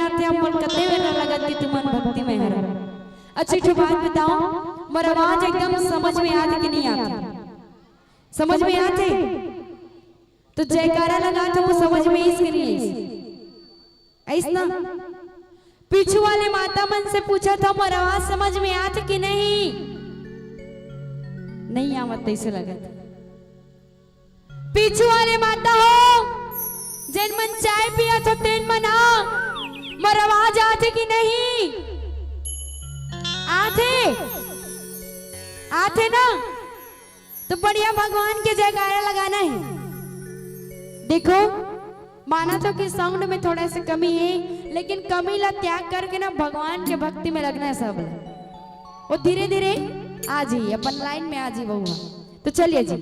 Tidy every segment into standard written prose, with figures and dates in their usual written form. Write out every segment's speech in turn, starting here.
आते हम बोल कते में न लगत कि तुमन भक्ति में हरा। अच्छा एक बात बताओ, मोर आवाज एकदम समझ में आते कि नहीं आते? समझ में आते तो जयकारा लगा तो वो समझ में इसके लिए ऐसा। पीछू वाले माता मन से पूछा था मोर आवाज समझ में आते कि नहीं? नहीं आवत ऐसे लगत। पीछू वाले माता हो जिन मन चाय पिया तो तेन मना मोर आवाज आते कि नहीं? आते आते ना तो बढ़िया भगवान के जयकारा लगाना है। देखो माना तो कि साउंड में थोड़ा सा कमी है, लेकिन कमी ला त्याग करके ना भगवान के भक्ति में लगना है सब। वो धीरे धीरे आ जाइए अपन लाइन में आ जाइए बहुआ। तो चलिए जी,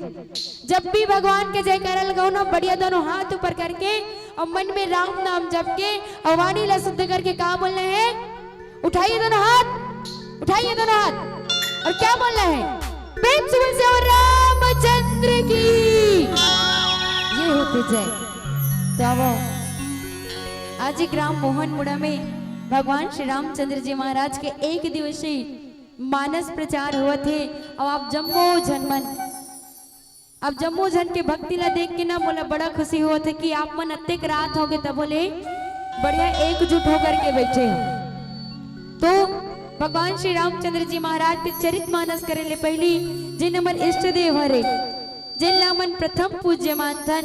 जब भी भगवान के जयकारा लगाओ ना बढ़िया दोनों हाथ ऊपर करके और मन में राम नाम जप के और वाणी ला शुद्ध करके क्या बोलना है? उठाइए दोनों हाथ, उठाइए दोनों हाथ और क्या बोलना है? प्रेम से रामचंद्र की ये होते जय। तो अब आज ग्राम मोहनमुड़ा में भगवान श्री रामचंद्र जी महाराज के एक दिवसीय मानस प्रचार हुआ थे। और आप जम्मू जन के भक्ति ला देख के ना बोला बड़ा खुशी हुआ थे कि आप मन अत्तेक रात हो गए तब बोले बढ़िया एकजुट होकर के बैठे हो। तो भगवान श्री रामचंद्र जी महाराज के चरित मानस करे ले पहली जिन मन इष्ट देव हरे जिन मन प्रथम पूज्य मानथन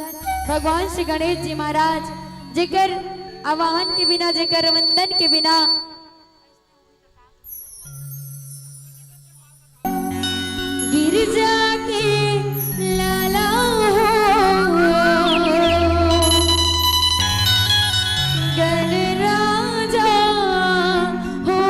भगवान श्री गणेश जी महाराज, जेकर आवाहन के बिना जेकर वंदन के बिना गिरजा के लाला गणराजा हो।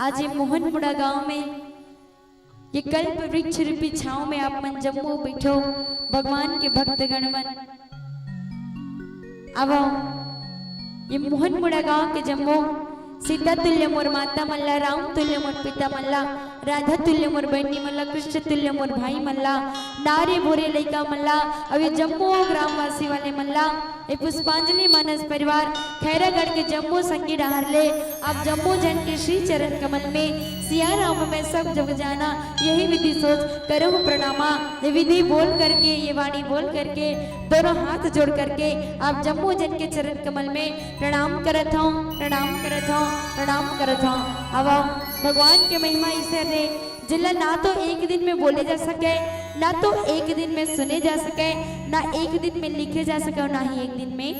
आज ये मोहनपुरा गांव में ये कल्प वृक्ष रूपी छांव में आप मन जम्मू बैठो भगवान के भक्तगण मन। अब ये मोहनपुरा गांव के जम्मू सीता तुल्य मोर माता मल्ला, राम तुल्य मोर पिता मल्ला, राधा तुल्य मोर बहनी मल्ला, कृष्ण तुल्य मोर भाई मल्ला, नारे भोरे लइका मल्ला। अब ये जम्मू ग्रामवासी वाले मल्ला, ये पुष्पांजलि मानस परिवार खैरागढ़ के जम्मू संगी डहार ले आप जम्मू जन के श्री चरण कमल में सिया राम में सब जग जाना, यही विधि सोच करो प्रणामा। ये विधि बोल करके, ये वाणी बोल करके, दोनों हाथ जोड़ करके आप जम्मू जन के चरण कमल में प्रणाम करत हूँ, प्रणाम करत हूँ, प्रणाम करत हूँ। अब भगवान के महिमा इसे रे जिला ना तो एक दिन में बोले जा सके, ना तो एक दिन में सुने जा सके, ना एक दिन में लिखे जा सके और ना ही एक दिन में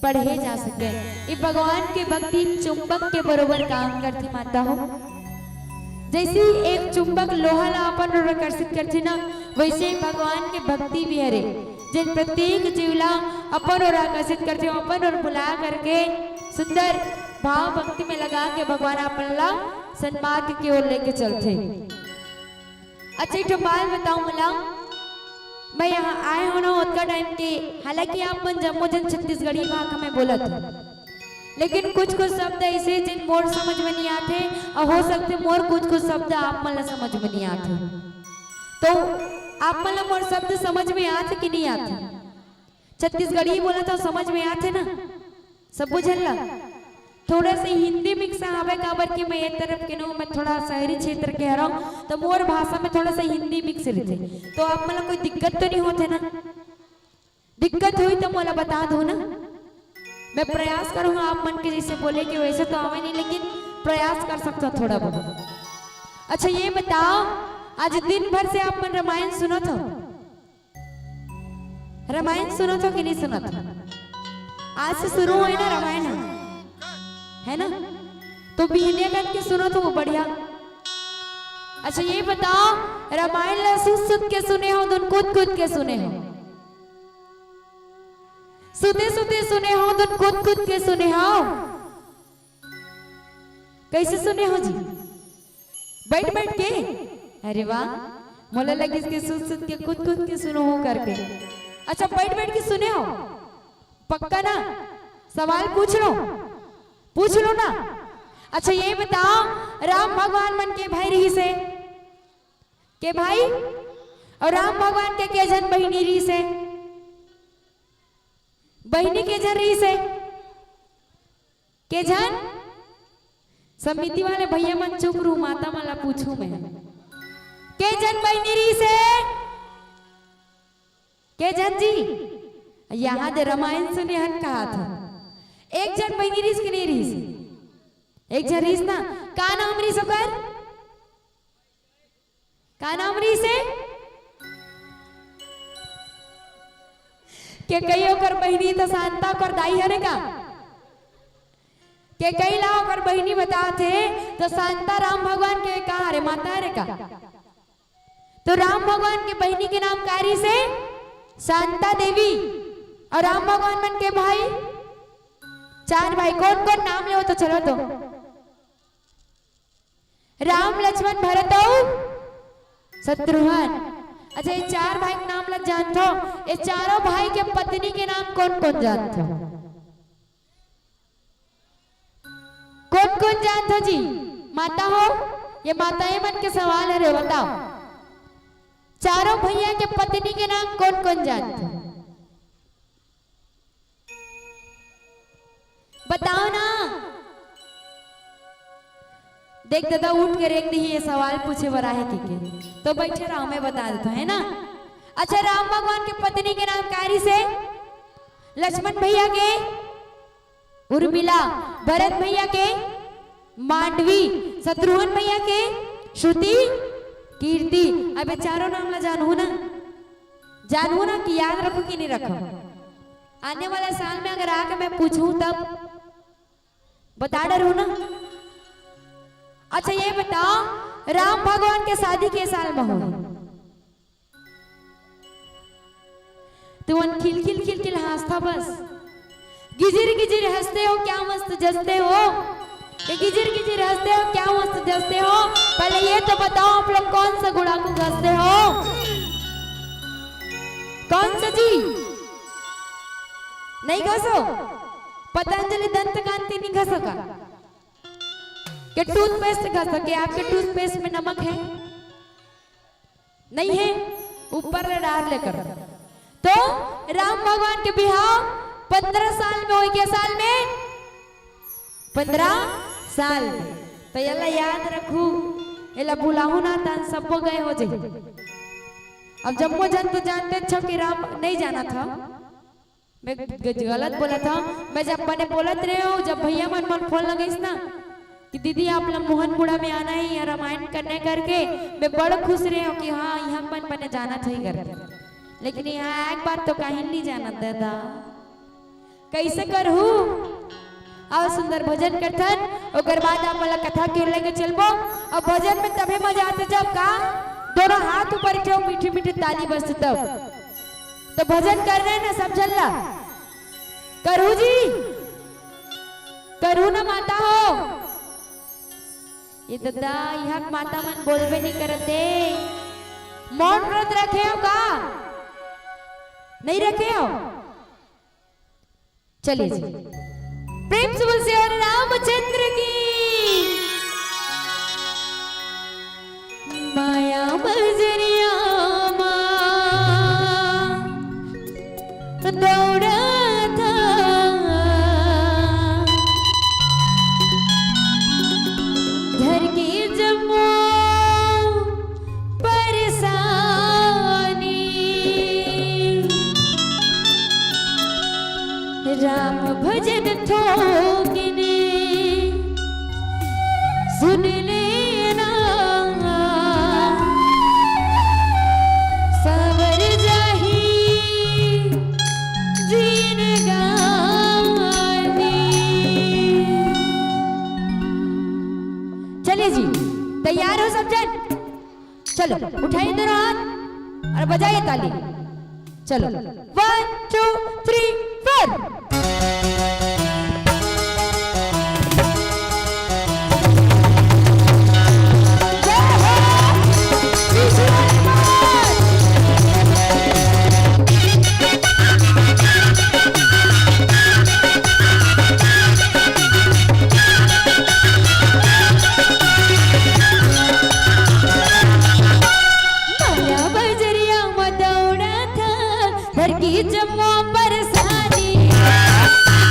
पढ़े जा सके। ये भगवान के भक्ति चुंबक के बरोबर काम करती माता हो। जैसे एक चुंबक लोहा ला अपन और आकर्षित करती ना, वैसे भगवान के भक्ति भी है रे जिन प्रत्येक जीवला अपन और आकर्षित करते हो, अपन और बुला करके सुंदर भाव भक्ति में लगा के भगवान अपन ला सन्मार्ग की ओर लेके चलते। अच्छा एक बात बताऊं मला, मैं यहाँ आए हो ना उतना टाइम के, हालांकि आप मन जम्मू जन छत्तीसगढ़ी भाषा में बोला था, लेकिन कुछ कुछ शब्द ऐसे जिन मोर समझ में नहीं आते और हो सकते मोर कुछ कुछ शब्द आप मन समझ में नहीं आते। तो आप मन मोर शब्द समझ में आते कि नहीं आते? छत्तीसगढ़ी बोला तो समझ में आते ना, सब बुझल। थोड़ा सा हिंदी मिक्स आवे काबर कि मैं एक तरफ के नो, मैं थोड़ा शहरी क्षेत्र के रहा हूँ, तो मोर भाषा में थोड़ा सा हिंदी मिक्स रहते, तो आप मतलब कोई दिक्कत तो नहीं होते ना? दिक्कत हुई तो मोला बता दो ना, मैं प्रयास करूंगा आप मन के जैसे बोले कि वैसे तो आवे नहीं, लेकिन प्रयास कर सकता थोड़ा बहुत। अच्छा ये बताओ, आज दिन भर से आप मन रामायण सुनो तो? रामायण सुनो तो कि नहीं सुना था? आज से शुरू है ना रामायण, है ना? तो बिहनिया करके सुनो तो वो बढ़िया। अच्छा ये बताओ, रामायण ला सुध के सुने हो, दुन कूद के सुने हो? सुते सुते सुने हो, दुन कूद के सुने हो? कैसे सुने हो जी? बैठ बैठ के? अरे वाह, मोला लगे इसके सुध के कूद के सुनो हो करके। अच्छा बैठ बैठ के सुने हो? पक्का ना? सवाल पूछ लो ना। अच्छा ये बताओ, राम भगवान मन के भाई रही से के भाई, और राम भगवान के जन बहिनी रही से, बहिनी के जन रही से के जन? समिति वाले भैया मन चुप रू, माता मला पूछू मैं, के जन बहिनी रही से के जन जी? यहाँ दे रामायण सुने हन कहा था, एक जन बहिनी रीस की नहीं रीस, एक जन रीस ना। का नाम रीस ओकर? का नाम रीस है? के कई ओकर बहिनी तो शांता ओकर दाई है का? के कई ला ओकर बहिनी बताते तो शांता राम भगवान के कहा रे माता है का? तो राम भगवान के बहिनी के नाम का रीस है? शांता देवी। और राम भगवान मन के भाई चार भाई, कौन कौन नाम ले तो चलो तो? राम लक्ष्मण भरत और शत्रुघ्न। अच्छा ये चार भाई के नाम लग जानते हो? ये चारों भाई के पत्नी के नाम कौन कौन जानते हो? कौन कौन जानते हो जी? माता हो, ये माताएं मन के सवाल है रे, बताओ चारों भैया के पत्नी के नाम कौन कौन जानते हो? बताओ ना। देख दादा उठ के रेख दी, ये सवाल पूछे बर आहे के तो बैठे रहो, मैं बता देता है ना। अच्छा राम भगवान के पत्नी के नाम कारी से? लक्ष्मण भैया के उर्मिला, भरत भैया के मांडवी, शत्रुघ्न भैया के श्रुति, कीर्ति। अब चारों नाम ला जानू ना कि याद रखो कि नहीं रखो? आने वाले साल में अगर आके मैं पूछूं तब बता डरू ना। अच्छा ये बताओ, राम भगवान के शादी के साल में हो? तुम खिल खिल हंसता बस, गिजिर गिजिर हंसते हो, क्या मस्त जसते हो। कि गिजिर गिजिर हंसते हो, क्या मस्त जसते हो। पहले ये तो बताओ आप लोग कौन सा गुड़ा को घसते हो? कौन सा जी? नहीं घसो? पतंजलि दंत कांति नहीं घसो का? कि टूथपेस्ट घसो? कि आपके टूथपेस्ट में नमक है? नहीं है, ऊपर ले डाल लेकर। तो राम भगवान के बिहाव 15 साल में हो गया। साल में 15 साल में। तो ये याद रखू, ये भुलाऊ ना तान सबको गए हो जे। अब जम्मो जन तो जानते छो कि राम नहीं जाना था, मैं गलत बोला था। मैं जब मैंने बोलत रहे हो, जब भैया मन फोन लगाइस ना कि दीदी आप लोग मोहनपुरा में आना है या रामायण करने करके, मैं बड़ा खुश रहे हो कि हाँ यहाँ मैंने जाना था ही करके। लेकिन यहाँ एक बात तो कहीं नहीं जाना दादा, कैसे करू? और सुंदर भजन कीर्तन, और बाद आप वाला कथा के लेके चलबो। और भजन में तभी मजा आते जब का दोनों हाथ ऊपर क्यों मीठी मीठी ताली बजते तब। तो भजन कर रहे हैं ना सब चलना करू जी, करू ना माता हो। ये दादा यहाँ माता मन बोलबे नहीं करते, मौन व्रत रखे हो का? नहीं रखे हो? चलिए जी, प्रेम से बोल से और रामचंद्र की माया बजरिया दौड़ा था घर की जम्मू परसानी, राम भजन ठोकने सुन लेना, सवर जाही जीन गानी। चलिए जी, तैयार हो सब जन? चलो उठाइए दोनों हाथ और बजाइए ताली। चलो 1 2 3 4। जम्मू परसानी, राम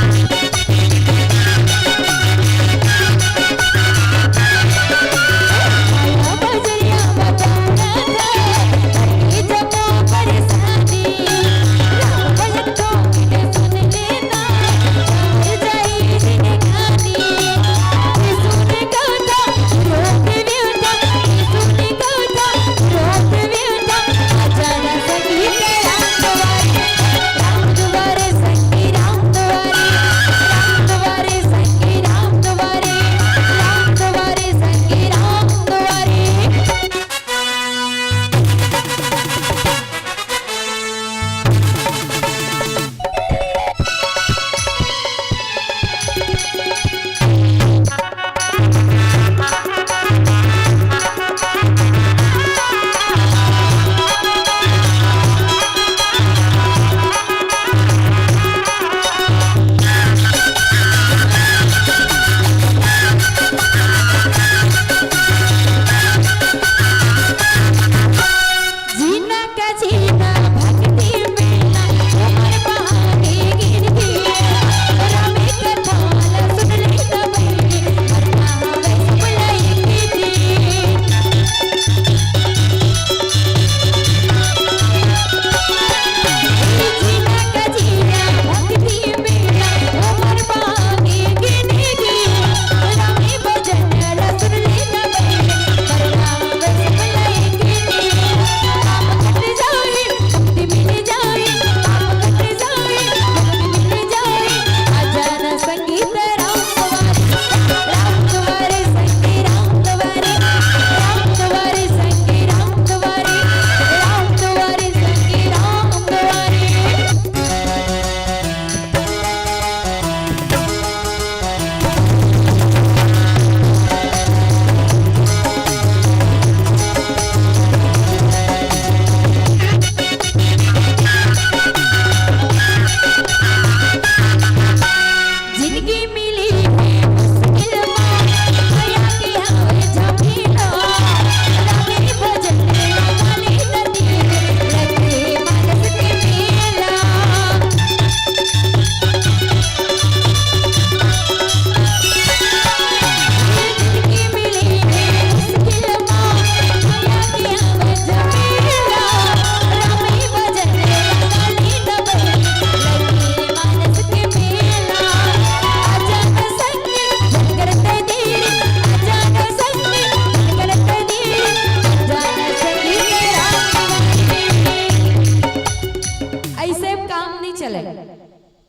चले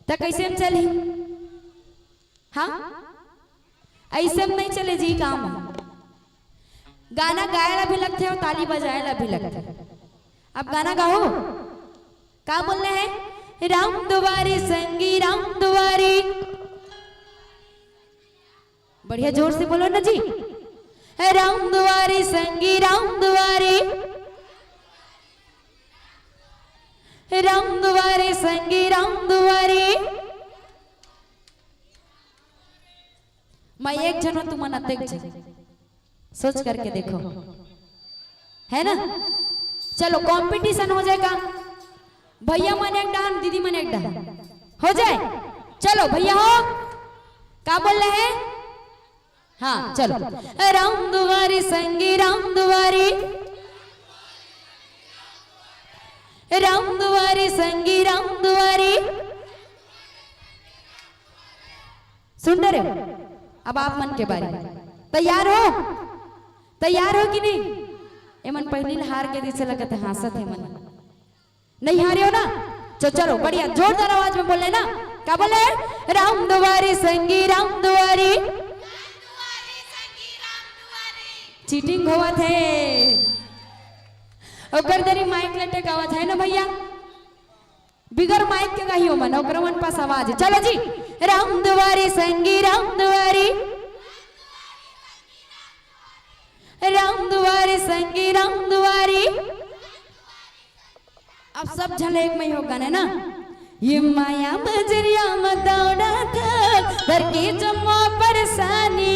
तो कैसे हम चली? हाँ ऐसे हम नहीं चले जी। काम गाना गायला भी लगते और ताली बजायला भी लगते। अब गाना गाओ, क्या बोल रहे हैं? राम दुआरी संगी राम दुआरी, बढ़िया जोर से बोलो ना जी। राम दुआरी संगी राम दुआरी, राम दुआरी संगी राम दुआरी। मैं एक जन हूं, तुम अनेक जन, सोच करके देखो, है ना? चलो कंपटीशन हो जाएगा, भैया मन एक डान, दीदी मन एक डान, हो जाए? चलो भैया हो, क्या बोल रहे हैं? हाँ चलो। राम दुआरी संगी राम दुआरी, राम दुआरी संगी राम दुआरी। सुन रहे हो? अब आप मन के बारे में तैयार हो? तैयार हो कि नहीं? ए मन पहली हार के दिसे लगत है, हंसत है मन। नहीं हारे हो ना? चलो बढ़िया जोरदार आवाज में बोले ना। क्या बोले? राम दुआरी संगी राम दुआरी। चीटिंग हुआ थे ओकर दरी माइक लटक आवाज है ना भैया, बिगर माइक के गाही हो मन, ओकर मन पास आवाज। चलो जी, राम दुआरी संगी राम दुआरी, राम दुआरी संगी राम दुआरी। अब सब झले एक में होगा ना। ये माया बजरिया मदौड़ा था दर के जमा परेशानी,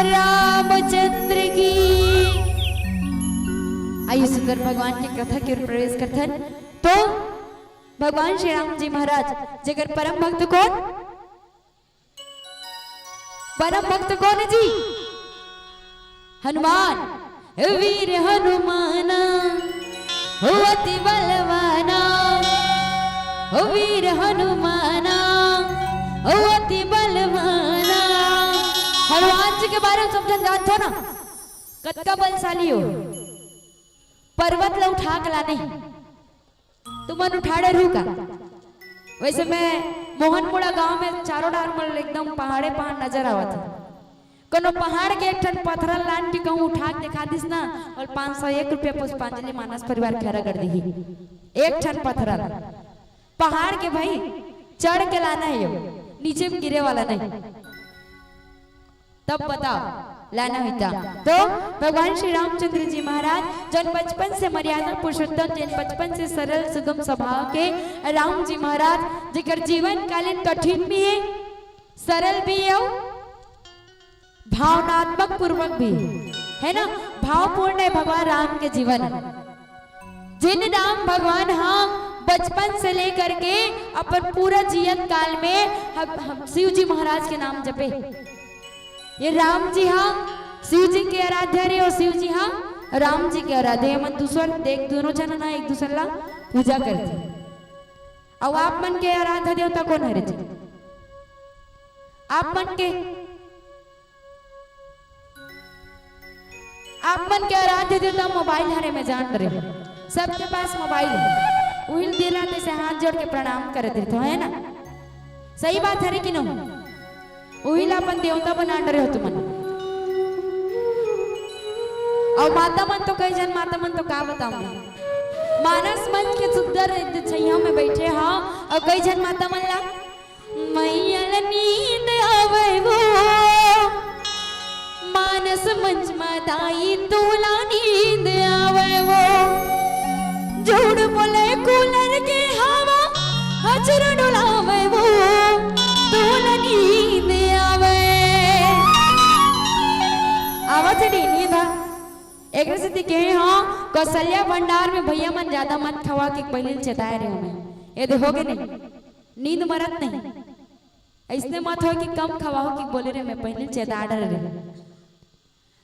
रामचंद्र की। आइए सुंदर भगवान की कथा की ओर प्रवेश करते हैं। तो भगवान श्री राम जी महाराज जगह परम भक्त कौन? परम भक्त कौन है जी? हनुमान। वीर हनुमान हो अति बलवाना, हो वीर हनुमान हो अति बलवाना। हनुमान जी के बारे में सब जन जानते हो ना, कतका बलशाली हो। पर्वत ला उठा के लाने तुमन उठाड़े रू का। वैसे मैं मोहनपुरा गांव में चारों डार में एकदम पहाड़े पहाड़ नजर आवत है। कोनो पहाड़ के एक टन पत्थर लान के कहूँ उठा के दिखा दिस ना, और 501 रुपया पुष्पांजलि मानस परिवार खड़ा कर दी। एक टन पत्थर पहाड़ के भाई चढ़ के लाना है, नीचे में गिरे वाला नहीं। तब बताओ लाना होता। तो भगवान श्री रामचंद्र जी महाराज जन बचपन से मर्यादा पुरुषोत्तम, जन बचपन से सरल सुगम स्वभाव के राम जी महाराज, जिकर जीवन कालीन कठिन भी है, सरल भी है, भावनात्मक पूर्वक भी है ना। भावपूर्ण है भगवान राम के जीवन। जिन राम भगवान हाँ बचपन से लेकर के अपन पूरा जीवन काल में हम शिव जी महाराज के नाम जपे। ये राम जी हाँ शिव जी के आराध्य रे, और शिव जी हाँ राम जी के आराध्य। मन दूसर देख दोनों जन ना एक दूसरे ला पूजा करते। और आप मन के आराध्य देवता कौन है रे जी? आप मन के आराध्य देवता मोबाइल हरे में जान रहे हो, सबके पास मोबाइल है। वही दिला से हाथ जोड़ के प्रणाम कर देते हो, है ना? सही बात है कि नहीं? वही ला अपन देवता बना रहे हो तुम। और माता मन तो कई जन माता मन तो का बताऊं, मानस मन के सुंदर छैया में बैठे हाँ, और कई जन माता मन ला मैया नींद आवे वो मानस पंचमदाई तोला नींद आवे वो, झूठ बोले कूलर के हवा हजर डुलावे वो, तोला नींद आवे। आवत नहीं नींद एक से के हाँ कौशल्या भंडार में भैया मन ज्यादा मत खवा के पहले चेताए रहे हमें ये देखोगे नहीं नींद मरत नहीं ऐसने मत हो कि कम खवाओ कि बोले रे मैं पहले चेता डर रहे।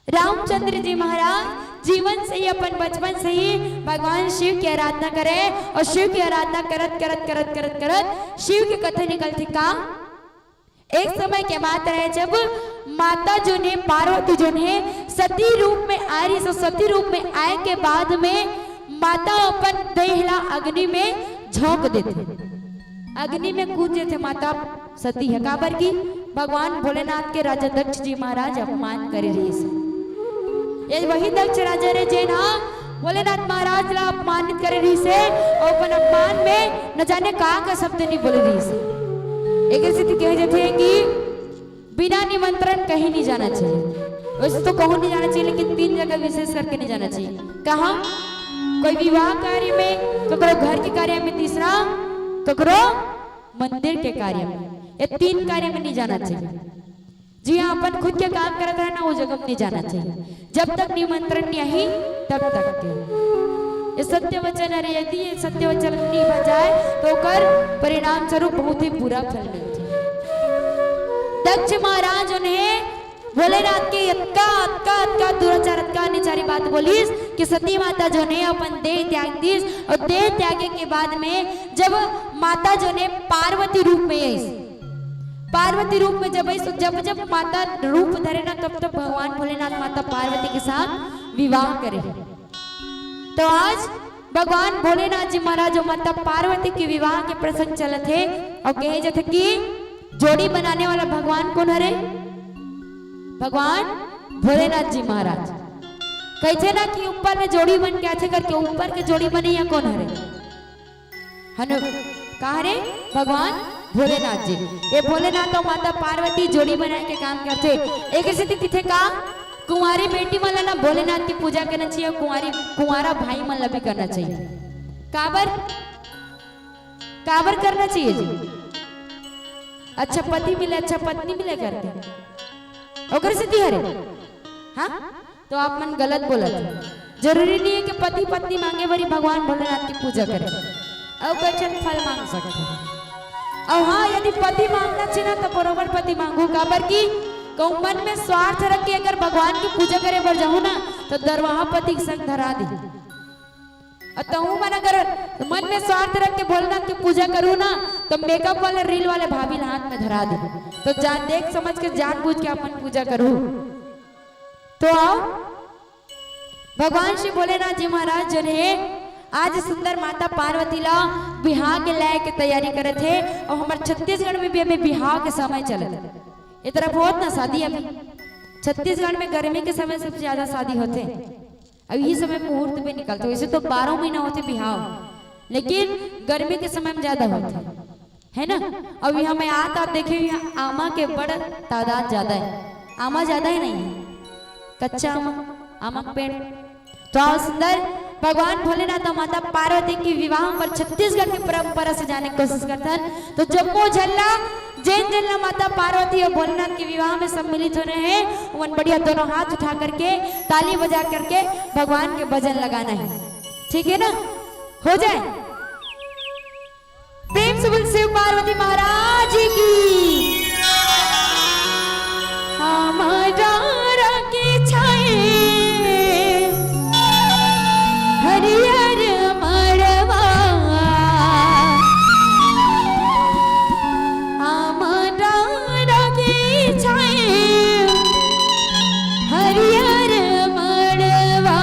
रामचंद्र जी महाराज जीवन से ही अपन बचपन से ही भगवान शिव की आराधना करे और शिव की आराधना करत करत करत करत करत शिव की कथा निकलती का। एक समय के बात रहे जब माता जो ने पार्वती जो ने सती रूप में आ रही, सो सती रूप में आए के बाद में माता अपन देहला अग्नि में झोंक देते, अग्नि में कूद थे माता सती है काबर की भगवान भोलेनाथ के राजा दक्ष जी महाराज अपमान करे रही से। ये वही दक्ष राजा रे जे ना भोलेनाथ महाराज ला अपमानित करे रही से और अपन अपमान में न जाने कहा का शब्द नहीं बोले रही से। एक स्थिति कह जाते हैं कि बिना निमंत्रण कहीं नहीं जाना चाहिए, वैसे तो कहूँ नहीं जाना चाहिए लेकिन 3 जगह विशेष करके नहीं जाना चाहिए। कहाँ? कोई विवाह कार्य में, ककरो घर के कार्य में, तीसरा ककरो मंदिर के कार्य में, ये 3 कार्य में नहीं जाना चाहिए। जी हाँ अपन खुद के काम करते रहे ना वो जगह नहीं जाना चाहिए जब तक निमंत्रण नहीं आई तब तक के। ये सत्य वचन है, यदि ये सत्य वचन नहीं बजाए तो कर परिणाम स्वरूप बहुत ही बुरा फल मिलता है। दक्ष महाराज उन्हें भोलेनाथ के अतका दुराचार अतका अनिचारी बात बोलीस कि सती माता जो ने अपन देह त्याग दीस और देह त्यागे के बाद में जब माता जो ने पार्वती रूप में आई, पार्वती रूप में जब जब माता रूप धरे ना तब तब भगवान भोलेनाथ माता पार्वती के साथ विवाह करे। तो आज भगवान भोलेनाथ जी महाराज और माता पार्वती के विवाह के प्रसंग चले थे और कहे जाते कि जोड़ी बनाने वाला भगवान कौन है? भगवान भोलेनाथ जी महाराज। कहते ना कि ऊपर में जोड़ी बन के अच्छे करके ऊपर के जोड़ी बने या कौन है? हनु कहा रे भगवान भोलेनाथ जी। ये भोलेनाथ और माता पार्वती जोड़ी बनाए के काम करते। एक स्थिति किथे का कुंवारी बेटी मन ला भोलेनाथ की पूजा करना चाहिए और कुंवारा भाई मन ला भी करना चाहिए। काबर करना चाहिए जी? अच्छा पति मिले अच्छा पत्नी मिले करते ओकर स्थिति हरे। हाँ तो आप मन गलत बोला थे। जरूरी नहीं है कि पति पत्नी मांगे बरी भगवान भोलेनाथ की पूजा करे और कचन फल मांग सकते हैं। और हाँ यदि पति मांगना चाहिए ना तो बरोबर पति मांगू काबर की कहूँ मन में स्वार्थ रख के अगर भगवान की पूजा करे बर जाऊँ ना तो दरवाहा पति के संग धरा दी। और मन अगर मन में स्वार्थ रख के भोलेनाथ की पूजा करूँ ना तो मेकअप वाले रील वाले भाभी हाथ में धरा दे। तो जान देख समझ के जान बूझ के अपन पूजा करूँ। तो आओ भगवान श्री भोलेनाथ जी महाराज जो ने आज सुंदर माता पार्वती ला बिहार के लायक के तैयारी करे थे और हमारे छत्तीसगढ़ में भी हमें बिहार के समय चले ये तरफ बहुत ना शादी। अभी छत्तीसगढ़ में गर्मी के समय सबसे ज्यादा शादी होते अब ये समय मुहूर्त पे निकलते। वैसे तो 12 महीना होते बिहाव लेकिन गर्मी के समय में ज्यादा होते है ना। अब यहाँ में आता आप देखे आमा के बड़ा तादाद ज्यादा है। आमा ज्यादा ही नहीं है, कच्चा आमा पेड़। तो आओ सुंदर भगवान भोलेनाथ और माता पार्वती की विवाह पर छत्तीसगढ़ की परंपरा से जाने की कोशिश करते हैं। तो जम्मू झल्ला जैन झल्ला माता पार्वती और भोलेनाथ के विवाह में सम्मिलित हो रहे हैं। वन बढ़िया दोनों हाथ उठा करके ताली बजा करके भगवान के भजन लगाना है, ठीक है ना? हो जाए प्रेम से बोल शिव पार्वती महाराज की। हमारा के छाए हरियर मरवा हमारा के छाए हरियर मरवा।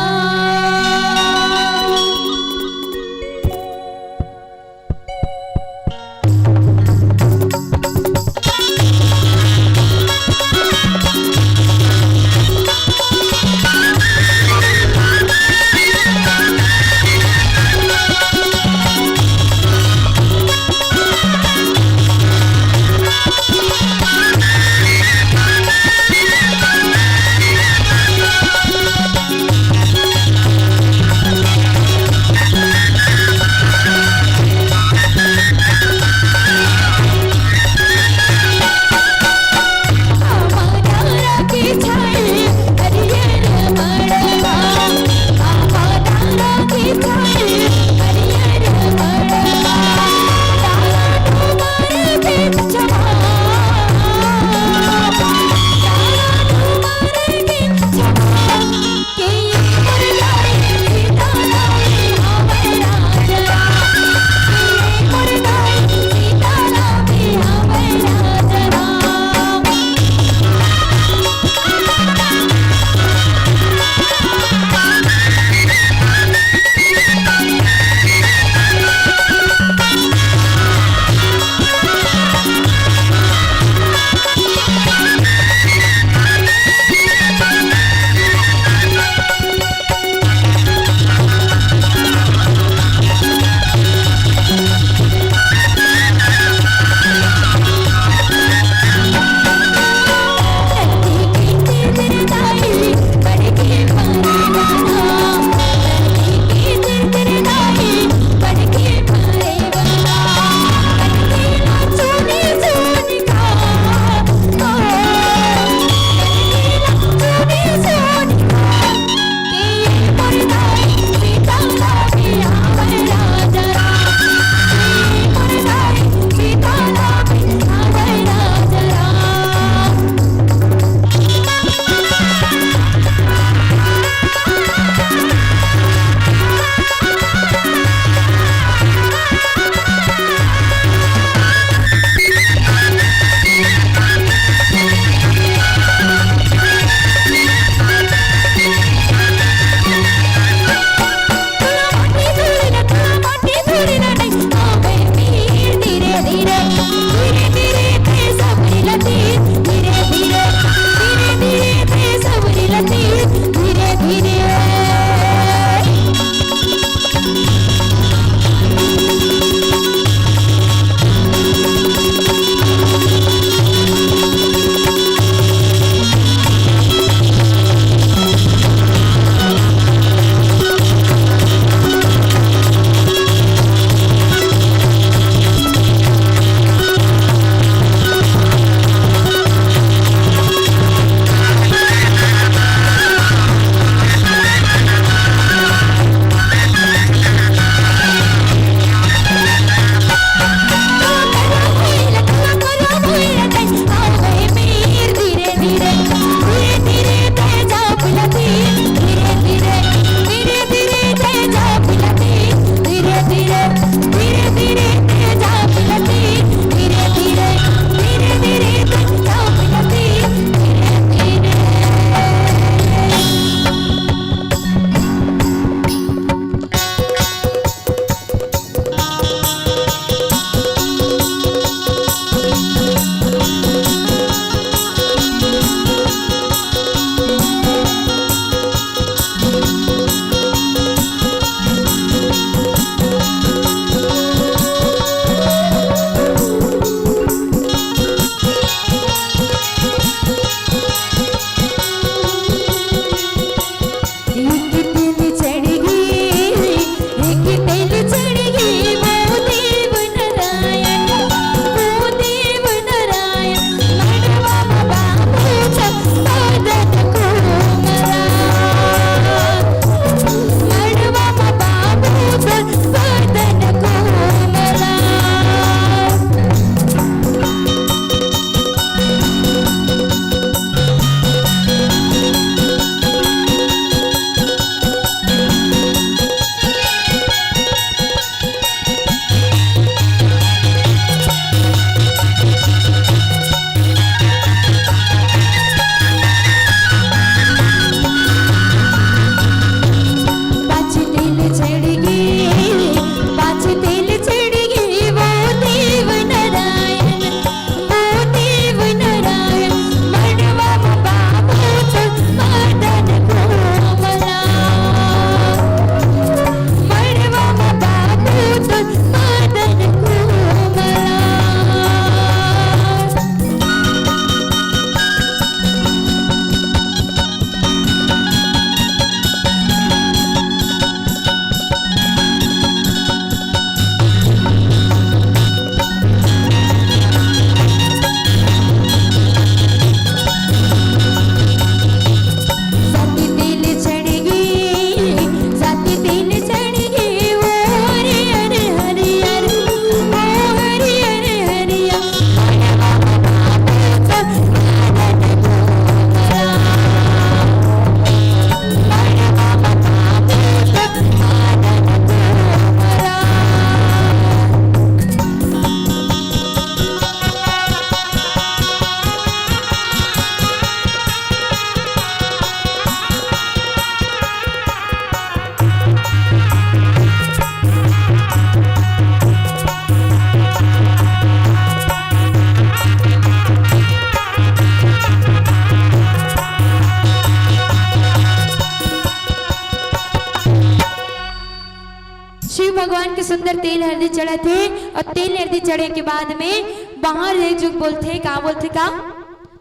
भगवान के सुंदर तेल हल्दी चढ़े थे और तेल हल्दी चढ़े के बाद में बाहर एक जो बोलते का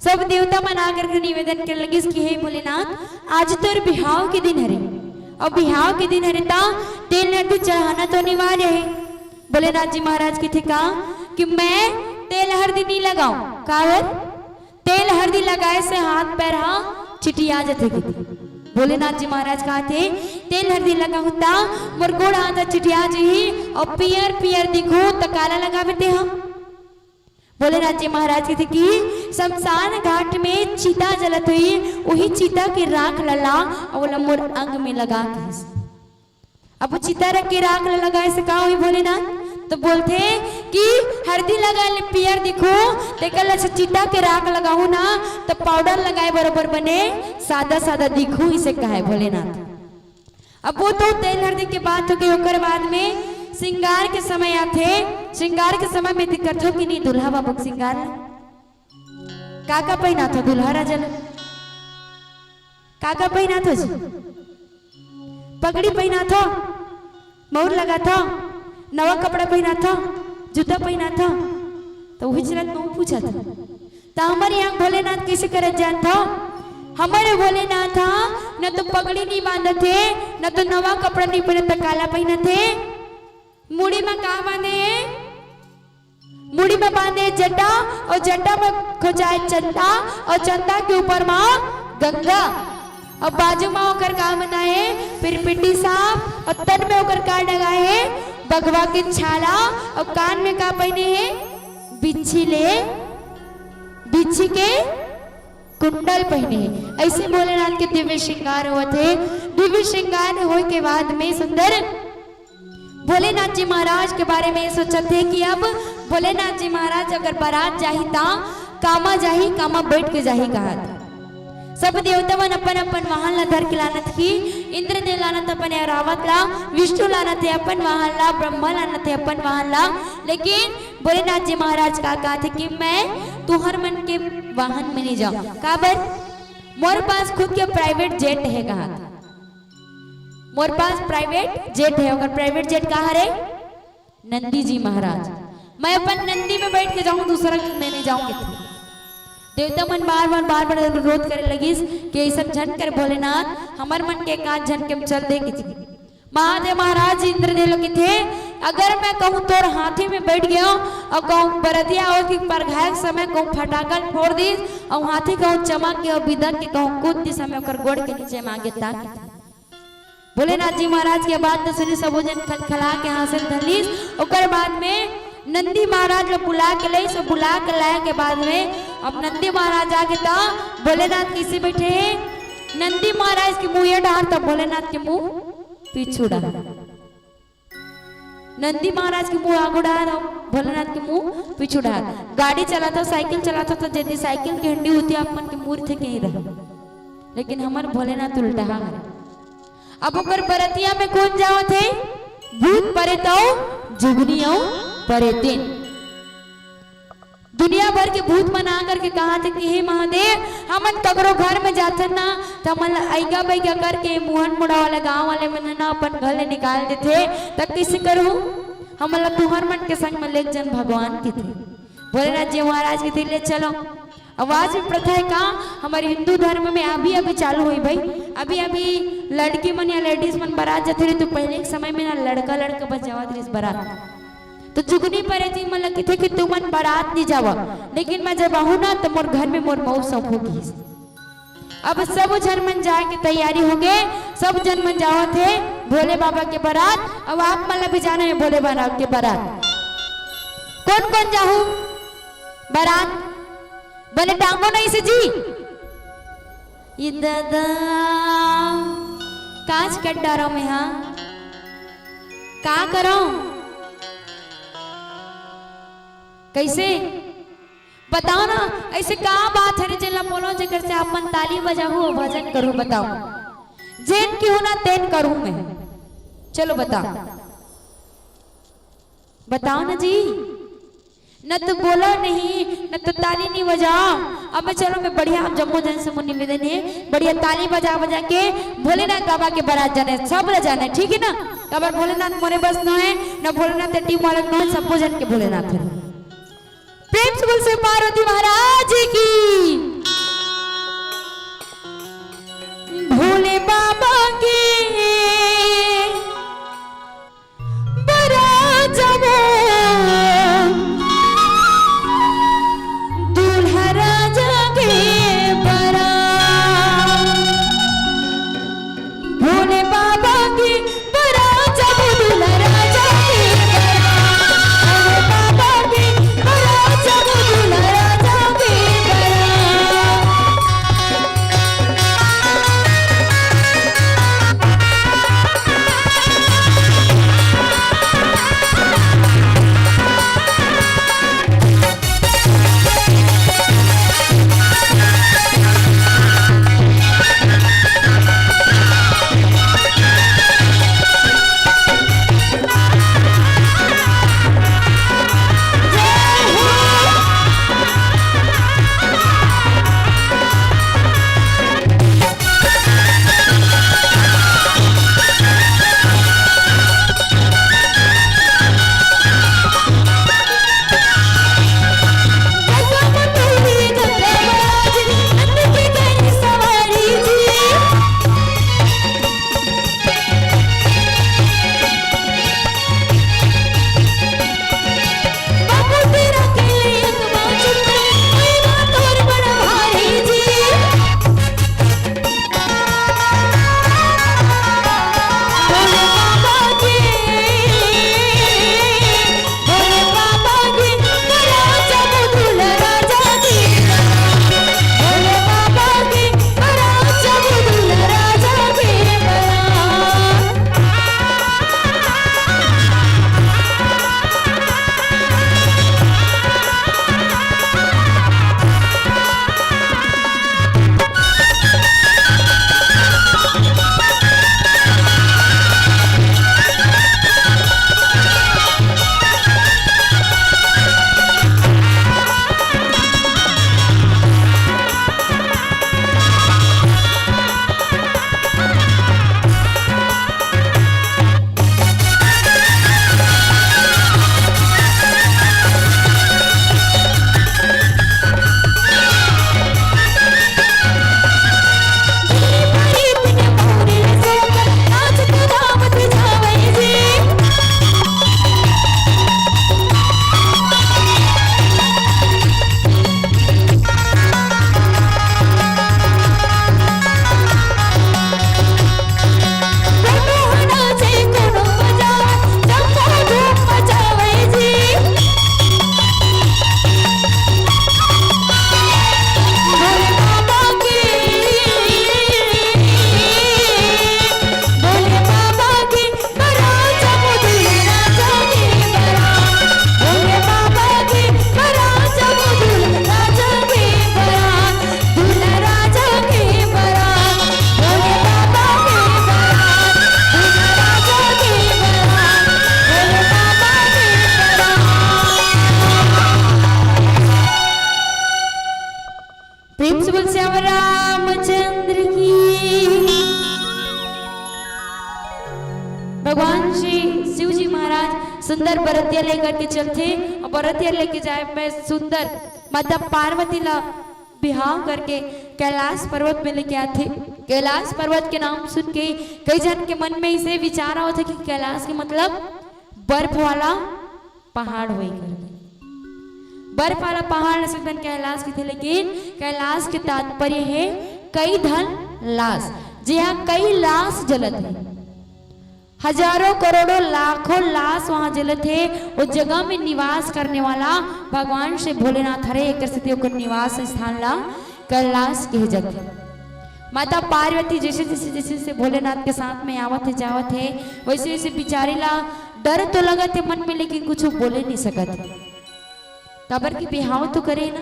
सब देवता मन आकर के निवेदन कर लगे कि हे भोलेनाथ आज तो बिहाव के दिन हरे और बिहाव के दिन हरे ता तेल हल्दी चढ़ाना तो अनिवार्य है। भोलेनाथ जी महाराज की थे कहा कि मैं तेल हल्दी नहीं लगाऊं, कावर तेल हल्दी लगाए से हाथ पैर चिटिया जाते। भोलेनाथ जी महाराज कहा थे तेल हल्दी लगा होता मोर गोड़ हाथ चिटिया जी और पियर पियर दिखो तो काला लगावे हम। भोलेनाथ जी महाराज की थे कि शमशान घाट में चीता जलत हुई वही चीता की राख लला और मोर अंग में लगा के अब चिता रख के राख लगाए से कहा हुई भोलेनाथ तो बोलते कि हल्दी लगा ले पियर दिखो देखल चिता के राख लगाऊ ना तो पाउडर लगाए बरोबर बने सादा सादा दिखो इसे कहा है भोलेनाथ। अब वो तो तेल हल्दी के बात हो गई होकर बाद में श्रृंगार के समय आते श्रृंगार के समय में दिक्कत हो कि नहीं दुल्हा बाबू श्रृंगार काका पहना था दुल्हा राजन काका पहना था जी पगड़ी पहना था मोर लगा था नवा कपड़ा पहना था जूता पहना था तो वही चलत में पूछा था तो हमारे यहाँ भोलेनाथ कैसे करत जान था हमारे भोलेनाथ न तो पगड़ी नहीं बांधे थे न तो नवा कपड़ा नहीं पहने तो काला पहने थे मुड़ी में कहा बांधे मुड़ी में बांधे जटा और जटा में खोजाए चंदा और चंदा के ऊपर माँ गंगा और बाजू में होकर का बनाए फिर पिट्टी साफ और तन में होकर का लगाए बगवा के छाला और कान में का पहने है बिच्छी के कुंडल पहने है। ऐसे भोलेनाथ के दिव्य श्रृंगार हुए थे। दिव्य श्रृंगार होने के बाद में सुंदर भोलेनाथ जी महाराज के बारे में सोचा थे कि अब भोलेनाथ जी महाराज अगर बारात जाही ता कामा बैठ के जाही कहा था। सब देवता मन अपन अपन वाहन ला धर के लानत की इंद्रदेव लानत अपन रावत ला विष्णु लानत अपन वाहन ला ब्रह्मा लानत अपन वाहन ला लेकिन भोलेनाथ जी महाराज का कहा थे कि मैं तुहर मन के वाहन में नहीं जाऊं काबर मोर पास खुद के प्राइवेट जेट है कहा था मोर पास प्राइवेट जेट है अगर प्राइवेट जेट कहा रे नंदी जी महाराज मैं अपन नंदी में बैठ के जाऊं दूसरा में नहीं जाऊंगी। देवता मन बार बार विरोध करे लगी कि ऐसा झन कर भोलेनाथ हमार मन के काज झन के चल दे की महादेव महाराज इंद्रदेव के थे अगर मैं कहूँ तोर हाथी में बैठ गया और कहूँ बरतिया हो कि परघायक समय कहूँ फटाकल फोड़ दी और हाथी कहूँ चमक के और बिदक के कहूँ कूद दी समय कर गोड़ के नीचे मांगे ताक भोलेनाथ जी महाराज के बाद तो सुनी सब जन खलखला के हासिल धलीस ओकर बाद में नंदी महाराज को बुला के ले सब बुला के लाए के बाद में अब नंदी महाराज आके था भोलेनाथ किसी बैठे नंदी महाराज के मुंह ये डाल तब भोलेनाथ के मुंह पीछू डाल नंदी महाराज के मुंह आगो डाल भोलेनाथ के मुंह पीछू डाल गाड़ी चलाता साइकिल चलाता तो यदि साइकिल की हंडी होती अपन के मुंह थे कहीं रह लेकिन हमारे भोलेनाथ उल्टा है। अब ऊपर बरतिया में कौन जाओ थे भूत परेतो जुगनियों परेतिन दुनिया भर के भूत मना करके कहा थे कि हे महादेव हम तगरो घर में जाते ना तो मन आइगा बैगा करके मुहन मुड़ा वाले गांव वाले मन ना अपन गले निकाल देते तब किसी करूं हम तुहर मन के संग में ले जन भगवान की थे भोलेनाथ जी महाराज के थे ले चलो आवाज में प्रथा है कहा हमारे हिंदू धर्म में अभी अभी चालू हुई भाई अभी अभी लड़की मन या लेडीज मन बारात जाते रहे तो पहले के समय में ना लड़का लड़का बस जावा थे बारात तो जुगनी परे थी मतलब कि थे कि तुम मन बारात नहीं जावा लेकिन मैं जब आहू ना तो मोर घर में मोर मऊ सब होगी। अब सब जन मन जाए की तैयारी हो गए सब जन मन जाओ थे भोले बाबा के बारात। अब आप मतलब भी जाने हैं भोले बाबा के बारात कौन कौन जाऊ बारात बोले टांगो नहीं से जी ये दादा कांच कट डारो में हाँ का करो कैसे बताओ ना ऐसे का बात है चला बोलो जगह से अपन ताली बजाओ भजन करूं बताओ जेन क्यों ना तेन करूं मैं चलो बताओ बताओ ना जी न तो बोलो नहीं न तो ताली नहीं बजाओ। अब मैं चलो मैं बढ़िया आप जम्मू जन से मुझे निवेदन है बढ़िया ताली बजा बजा के भोलेनाथ बाबा के बारात जाने सब जाने ठीक है ना। तबर भोलेनाथ मोरे बस न है न भोलेनाथ टीम वाले न सबको जन के भोलेनाथ है। प्रेम से बोल से पार्वती महाराज की भोले बाबा की भगवान श्री शिव जी महाराज सुंदर बरतिया लेकर के चलते और बरतिया लेके जाए मैं सुंदर माता पार्वती ला बिहाव करके कैलाश पर्वत में लेके आते। कैलाश पर्वत के नाम सुन के कई जन के मन में इसे विचार आओ थे कि कैलाश के मतलब बर्फ वाला पहाड़ हुई कर बर्फ वाला पहाड़ सकते कैलाश के थे, लेकिन कैलाश के तात्पर्य है कई धन लाश। जी हाँ, कई लाश जलत है, हजारों करोड़ों लाखों लाश वहां जलत है। उस जगह में निवास करने वाला भगवान श्री भोलेनाथ हरे एक स्थिति निवास स्थान ला कैलाश कहे जाते। माता पार्वती जैसे जैसे जैसे जैसे भोलेनाथ के साथ में आवत है जावत है वैसे वैसे बिचारी ला डर तो लगत है मन में, लेकिन कुछ बोले नहीं सकत है। तबर की बिहाव तो करे ना,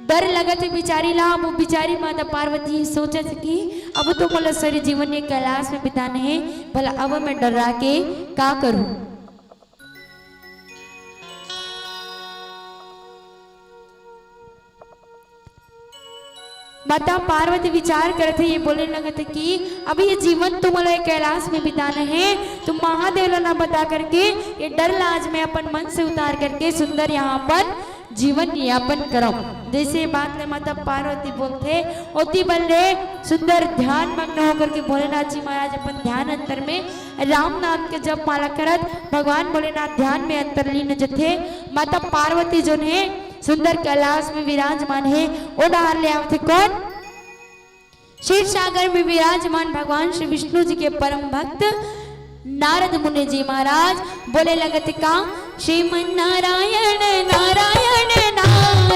डर लगत है बिचारी ला। वो बिचारी माता पार्वती सोचे कि अब तो बोला सारे जीवन ये कैलाश में बिताने हैं, भला अब मैं डरा के का करूं। माता पार्वती विचार करते ये बोलने लगते कि अभी ये जीवन तुम्हारे कैलाश में बिताना है, तुम महादेव ना बता करके ये डर लाज में अपन मन से उतार करके सुंदर यहाँ पर जीवन यापन करो। जैसे बात ले माता पार्वती बोलते ओती बल रे सुंदर ध्यान मग्न होकर के भोलेनाथ जी महाराज अपन ध्यान अंतर में राम नाम के जप माला करत भगवान भोलेनाथ ध्यान में अंतरलीन जो थे। माता पार्वती जो है सुंदर कैलाश में विराजमान है। वो डाल ले आते कौन? क्षीर सागर में विराजमान भगवान श्री विष्णु जी के परम भक्त नारद मुनि जी महाराज बोले लगते का श्रीमन नारायण नारायण नारायण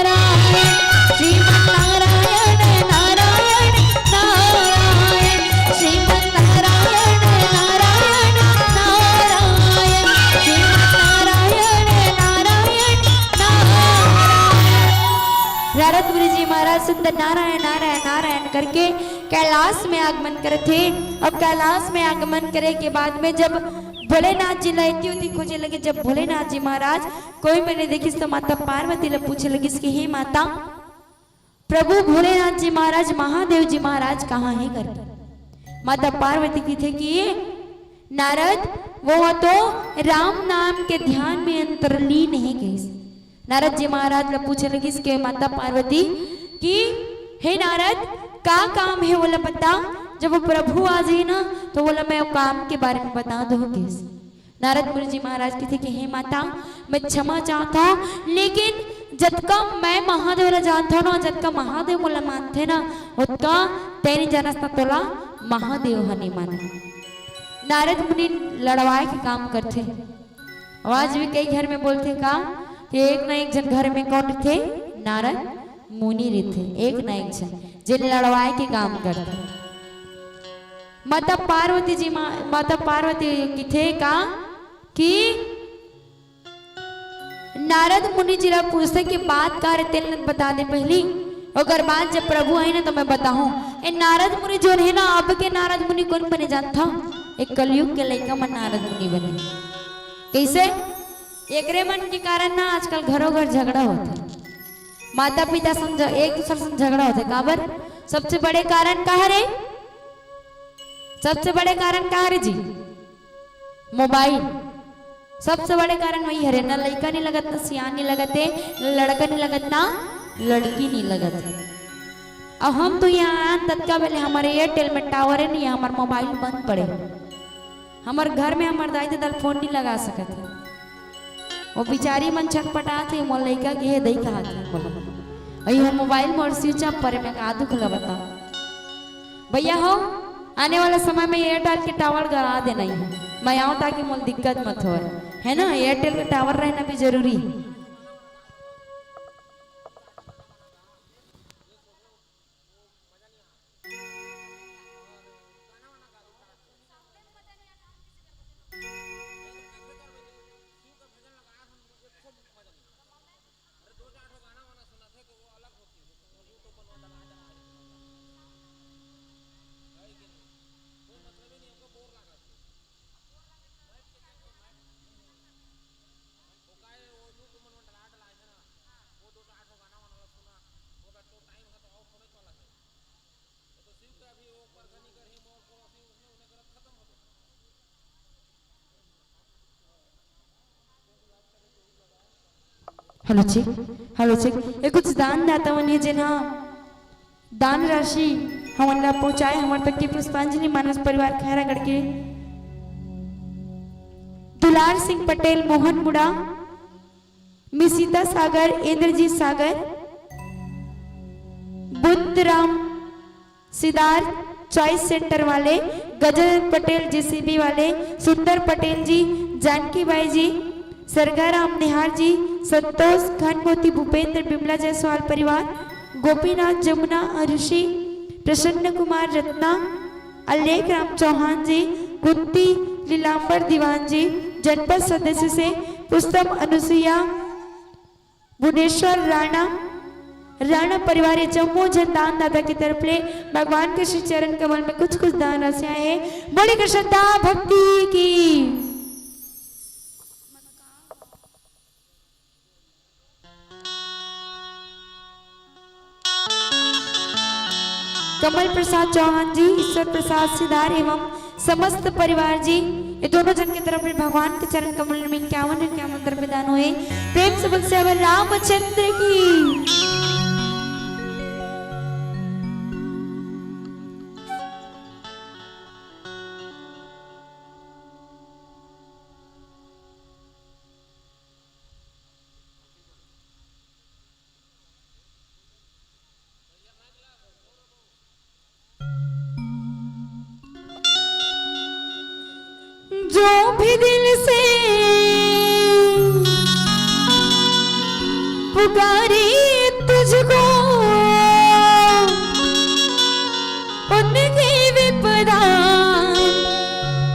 श्रीमन नारायण नारायण नारायण श्रीमन नारायण नारायण नारायण श्रीमन नारायण नारायण नारायण। नारद मुनि जी महाराज सुंदर नारायण नारायण नारायण करके कैलाश में आगमन करे थे। अब कैलाश में आगमन करे के बाद में जब भोलेनाथ जी लहती होती खोजे लगे, जब भोलेनाथ जी महाराज कोई मैंने देखी तो माता पार्वती ने पूछे लगी कि हे माता प्रभु भोलेनाथ जी महाराज महादेव जी महाराज कहाँ है करके। माता पार्वती की थे कि नारद वो तो राम नाम के ध्यान में अंतरलीन है कैसे। नारद जी महाराज ने पूछे लगी इसके माता पार्वती कि हे नारद का काम है बोला बता। जब वो प्रभु आ जाए ना तो बोला मैं वो काम के बारे में बता दो कैसे। नारद मुनि जी महाराज की थे कि हे माता मैं क्षमा चाहता हूँ, लेकिन जतका मैं महादेव ला जानता हूँ ना, जतका महादेव बोला मानते ना उतका तेरी जनस्ता तोला महादेव हनी माने। नारद मुनि लड़वाए के काम करते। आज भी कई घर में बोलते का कि एक ना एक जन घर में कौन थे? नारद मुनि रहते, एक ना एक जन जिन लड़वाए के काम करते। माता पार्वती जी माता पार्वती की थे का कि नारद मुनि जी ला पूछते कि बात का रहते बता दे पहली, अगर बात जब प्रभु आई ना तो मैं बताऊं। ए नारद मुनि जो है ना अब के नारद मुनि कौन बने जानता? एक कलयुग के लड़का मन नारद मुनि बने। कैसे? एकरे मन के कारण ना आजकल घरों घर झगड़ा होते, माता पिता समझ एक दूसरे से झगड़ा होते। काबर? सबसे बड़े कारण का है रे? सबसे बड़े कारण का है रे जी? मोबाइल। सबसे बड़े कारण वही है रे। ना लड़का नहीं लगत, ना सियान नहीं लगते, ना लड़का नहीं लगत, ना लड़की नहीं लगत। अब हम तो यहाँ तत्का वेले हमारे एयरटेल में टावर है नहीं, हमारे मोबाइल बंद पड़े। हमारे घर में हमारे दाई दादा फोन नहीं लगा सकते। वो बिचारी मन छटपटाते मोर लड़का के हे दई कहा बोला अयो मोबाइल मोर स्विच ऑफ पर मैं का दुख लगा बता भैया हो आने वाला समय में एयरटेल के टावर गड़ा देना ही है। मैं आऊँ ताकि मोल दिक्कत मत हो, है ना। एयरटेल का टावर रहना भी जरूरी है। Hello check, hello check. ये कुछ दान दाता मन है जिन्हा दान राशि हमन ला पहुंचाए हमारे तक के पुष्पांजलि मानस परिवार खैरागढ़ के दुलार सिंह पटेल, मोहन मुड़ा, मिसिता सागर, इंद्रजीत सागर, बुद्धराम सिदार चॉइस सेंटर वाले, गजन पटेल जेसीबी वाले, सुंदर पटेल जी, जानकी बाई जी, सरगाराम निहार जी, संतोष खनमोती, भूपेंद्र, बिमला जायसवाल परिवार, गोपीनाथ, जमुना, ऋषि, प्रसन्न कुमार, रत्ना, अलेख राम चौहान जी, कुंती, लीलांबर दीवान जी, जनपद सदस्य से पुस्तम अनुसुईया, भुवनेश्वर राणा परिवार जम्मू जन दान दाता की तरफ ले भगवान के श्री चरण कमल में कुछ कुछ दान राशियां है। बड़ी की श्रद्धा भक्ति की। कमल प्रसाद चौहान जी, ईश्वर प्रसाद सिदार एवं समस्त परिवार जी, ये दोनों जन की तरफ भगवान के चरण कमल में 51 द्रव्य दान हुए। प्रेम से बख्शे अवर रामचंद्र की। जो भी दिल से पुकारे तुझको उनकी विपदा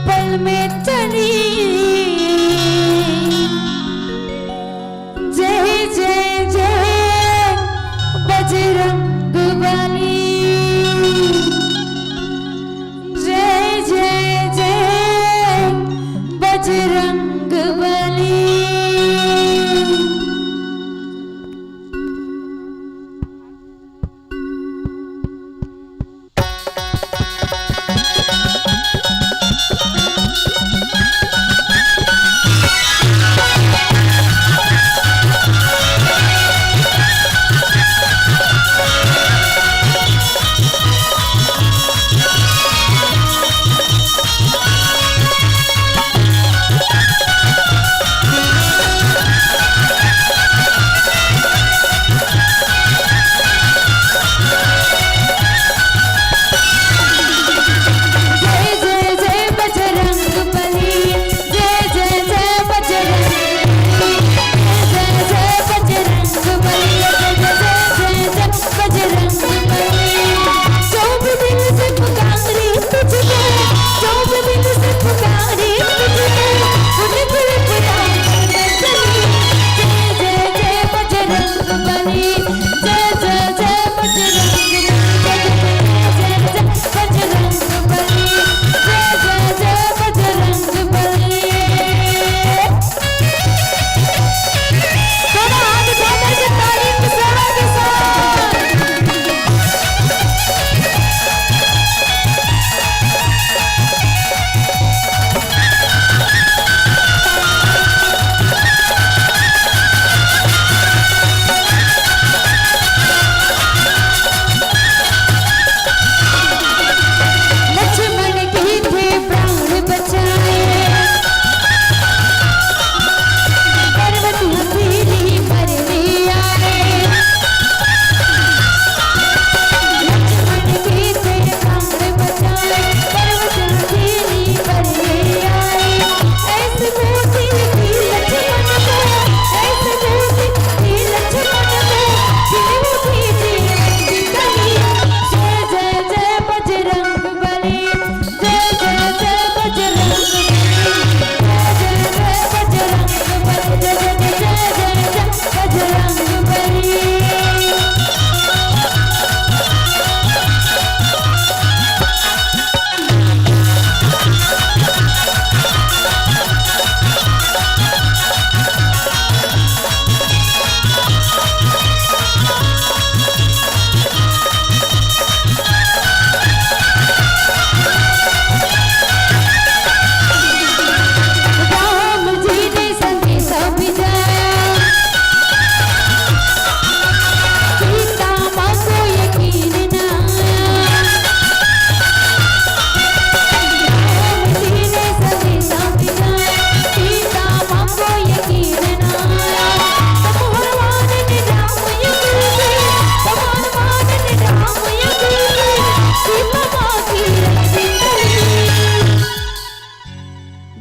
पल में चली। जय जय जय बजरंग बली, जय जय जय बजरंग बली।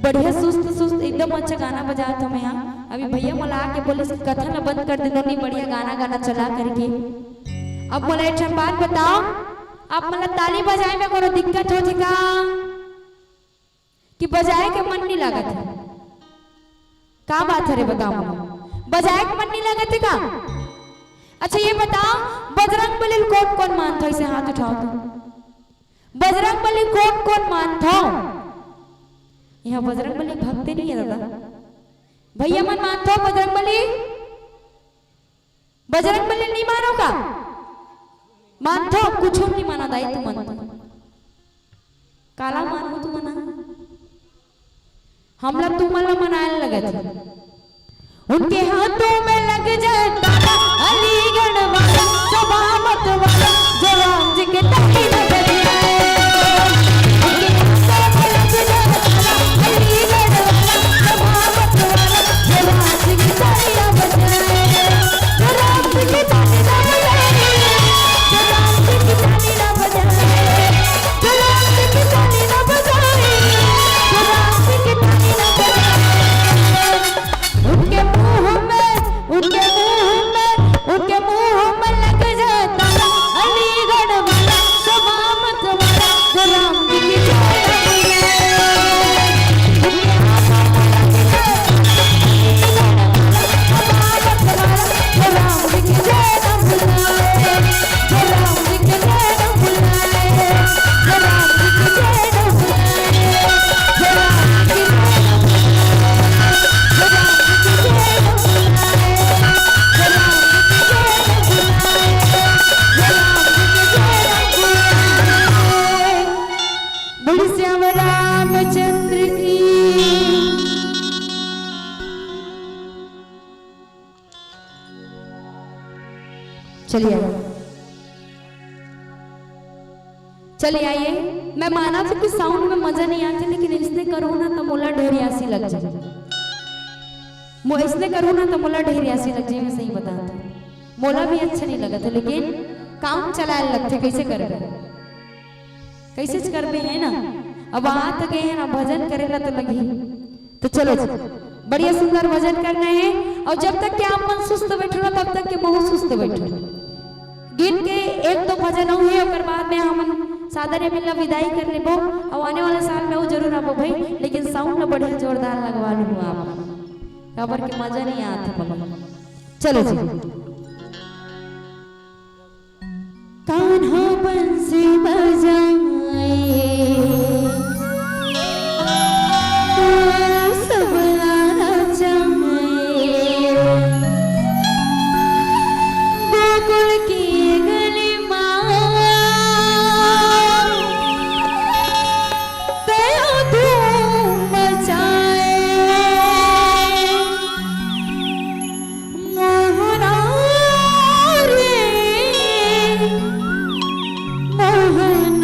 बढ़िया सुस्त सुस्त एकदम अच्छा गाना बजा तो मैं यहाँ अभी भैया मला के बोले से कथन बंद कर देनो नहीं बढ़िया गाना गाना चला करके। अब बोला एक बात बताओ, आप मला ताली बजाए में कोनो दिक्कत हो थी का कि बजाए के मन नहीं लगा था? का बात है रे बताओ, बजाए के मन नहीं लगा थे का? अच्छा ये बताओ बजरंग बली कौन कौन मानता इसे हाथ उठाओ तो। बजरंग बली कौन कौन मानता? यहाँ बजरंग बली भक्ति नहीं है दादा भैया मन मानते हो बजरंग बली? बजरंग बली नहीं मानोगा? मानतो कुछ नहीं माना दाई तू मानतो काला मानो तू मना हमला तुम्हाला मनायला लगे थे उनके हाथों में लग जाए ताला अलीगढ़ वाला सभामत वाला जवान जी के ताली न बजाए उनके हाथों में लग जाए ताला अलीगढ़ वाला सभामत वाला जवान जी के ताली न बजाए जवान जी के ताली न बजाए जवान जी के ताली न बजाए जवान जी के ताली न बजाए जवान जी के ताली न बजाए उनके मुंह में लग जाता अलीगढ़ वाला सभामत वाला राम जी की जय राम जी की जय राम जी की जय राम जी की जय रामचंद्र की चलिए चलिए आइए मैं माना था कि साउंड में मजा नहीं आती लेकिन इसने करो ना तो मोला ढेरियासी लग जाए इसने करो ना तो मोला ढेरियासी लग जाए मैं सही बताता मोला भी अच्छा नहीं लगा था लेकिन काम चलाए लगते कैसे कर कैसे कर भी है ना अब आ तो गए हैं ना भजन करेला तो लगी तो चलो बढ़िया सुंदर भजन करना है और जब तक के आप मन सुस्त बैठो तब तक के बहुत सुस्त बैठो गिन के एक दो भजन हो है और बाद में हम सादर मिलना विदाई कर लेबो और आने वाले साल में वो जरूर आबो भाई लेकिन साउंड ना बढ़िया जोरदार लगवा लूँ आप खबर के मजा नहीं आता चलो जी कान्हा बंसी बजाए मोहन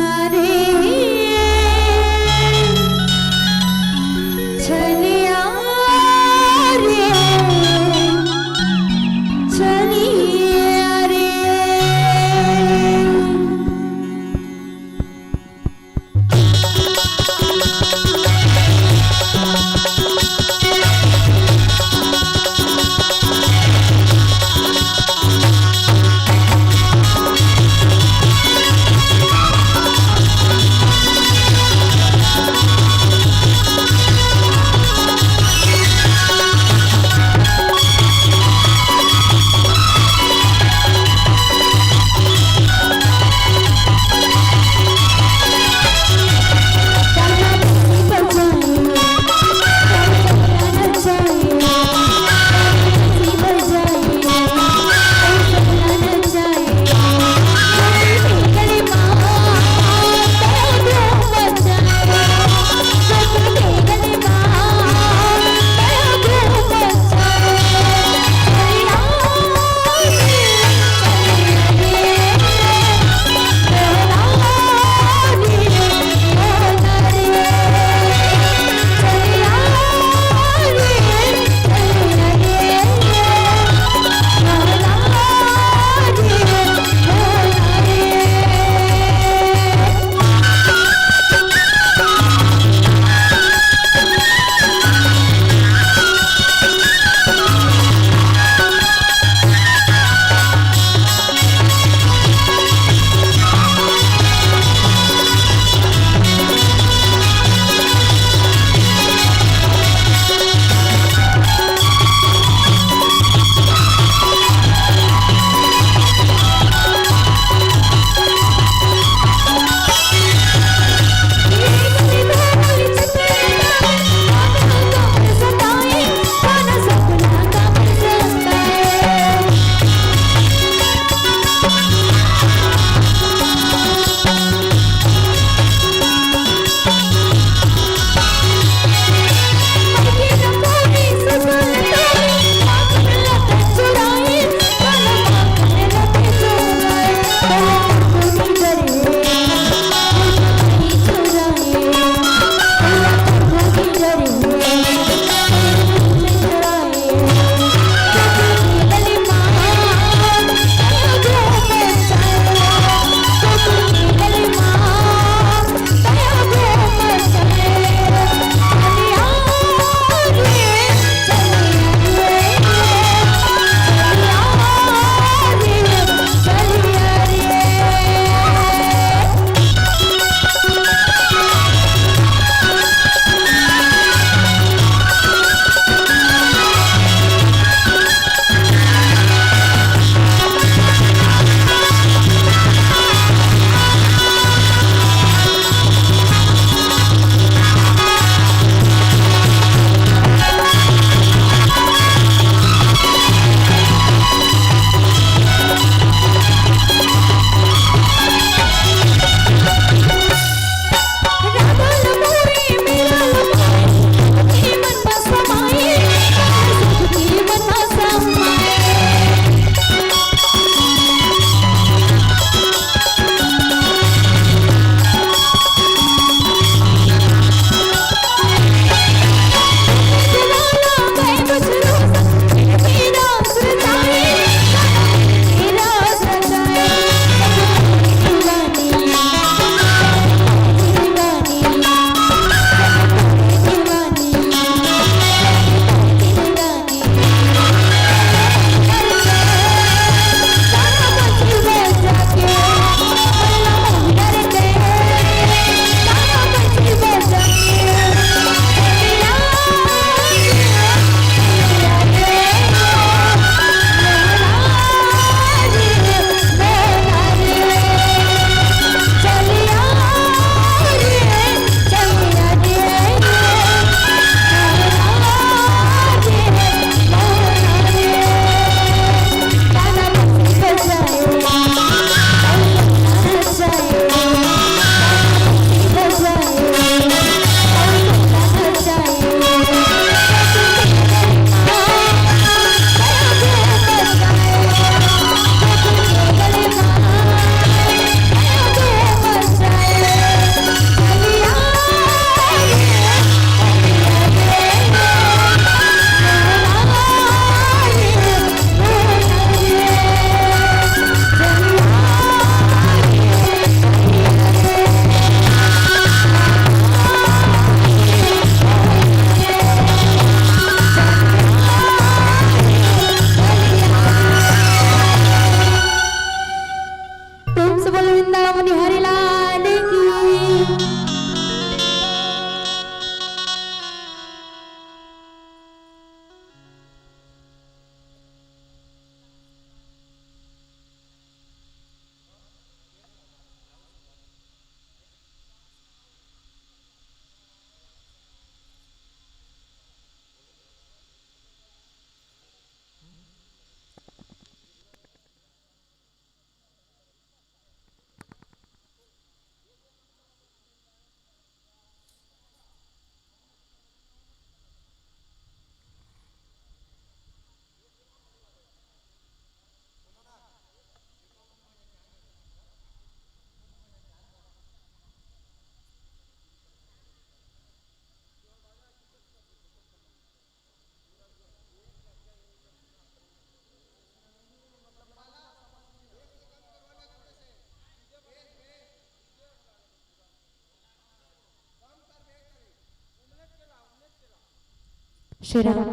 श्री राम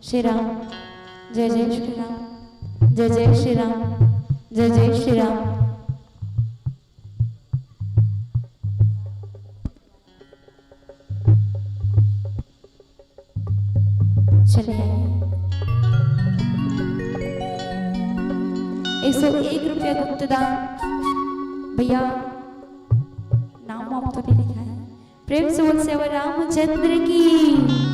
श्री राम, जय जय श्री राम, जय जय श्री राम, जय जय श्री राम। चलिए 101 रुपया गुप्तदान भैया, नाम वाम तो नहीं लिखा है। प्रेम से बोल से रामचंद्र की।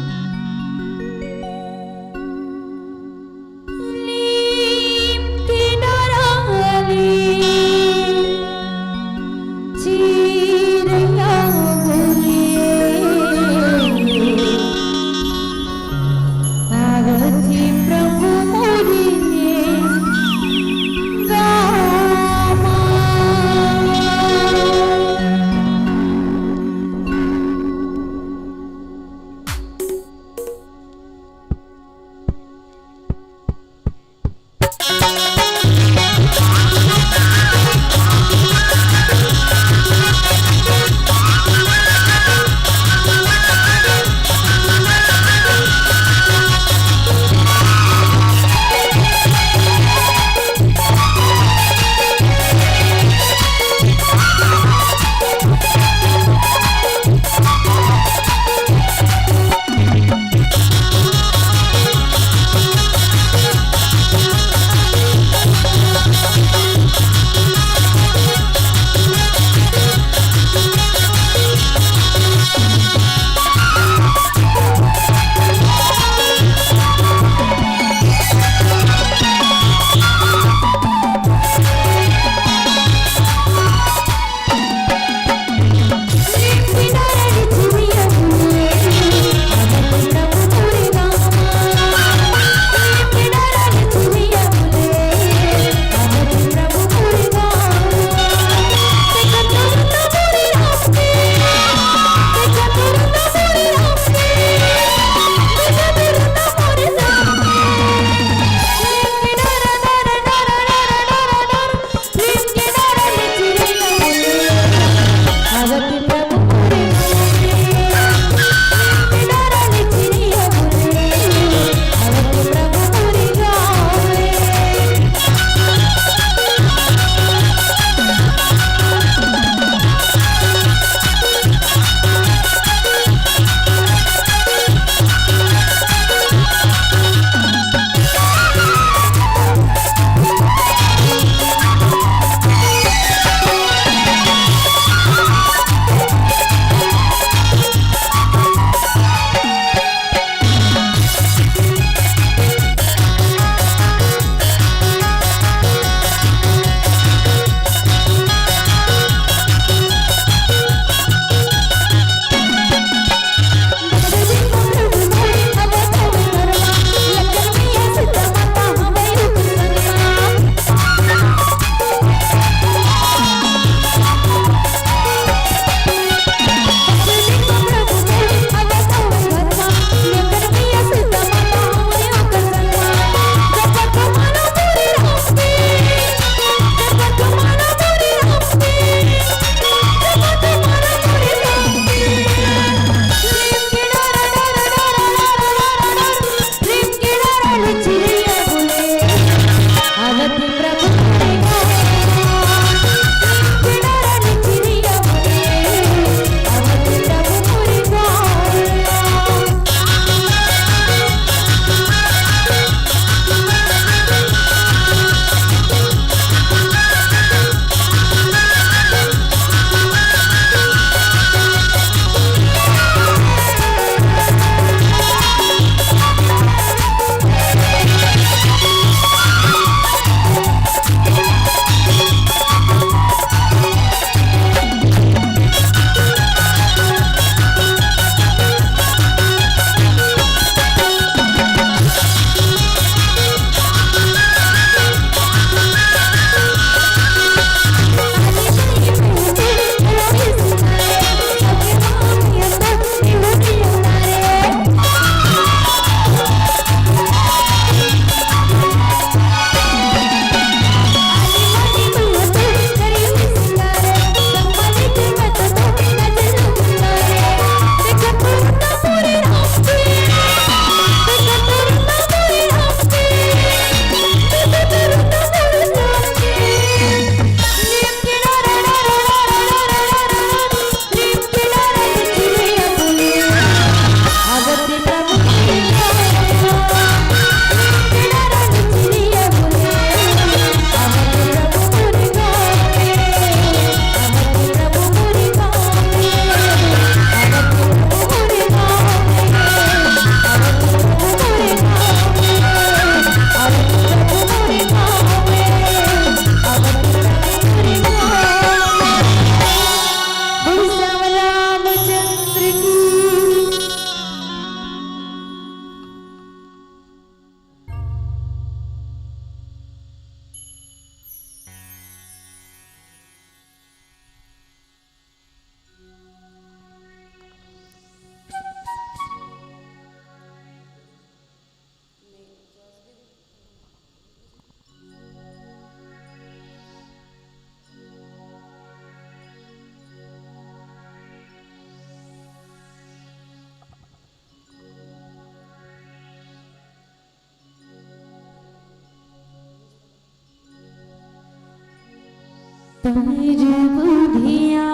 बुधिया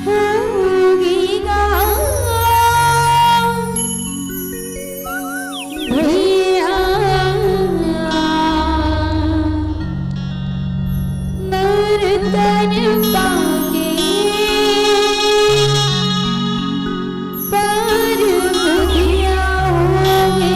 होगी गा भैया नर्तन पाके पर बुधिया होगी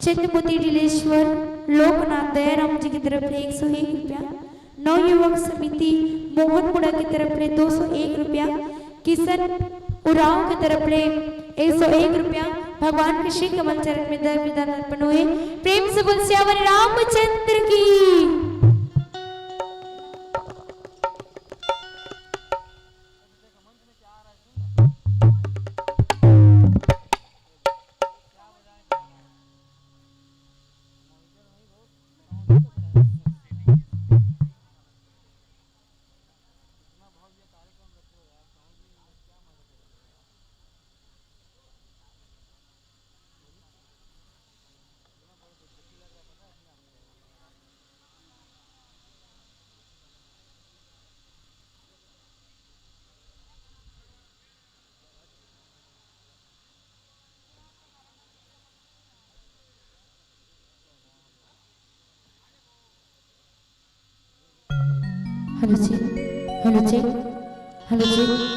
चित्रपुती डिलेश्वर लोकनाथ दयाराम जी की तरफ से 101 रुपया, नवयुवक समिति मोहनपुरा की तरफ से 201 रुपया, किशन उराव की तरफ से 101 रुपया। भगवान के श्री कमल चरण में दर विदान अर्पण हुए। प्रेम से बोल श्यावर रामचंद्र की। हेलो जी, हेलो जी, हेलो जी।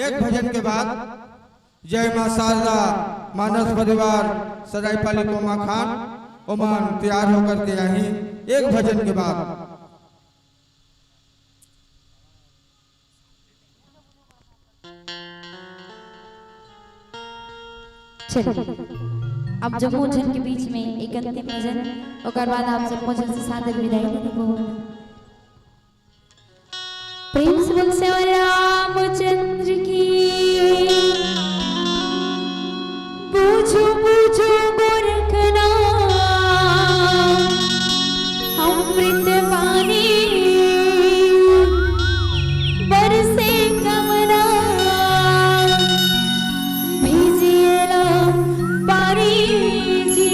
एक भजन के बाद जय मां शारदा मानस परिवार सरायपाली कोमा खान ओमान तैयार होकर के आई एक भजन के बाद। चलिए अब जम्मू जन के बीच में एक अंतिम भजन और बाद आप सब भजन से सादर विदाई देंगे। प्रेम से बोल से रामचंद्र की पूछो पूछो गोरखना अमृत पानी बरसे कमरा भेजिएला पारी जी।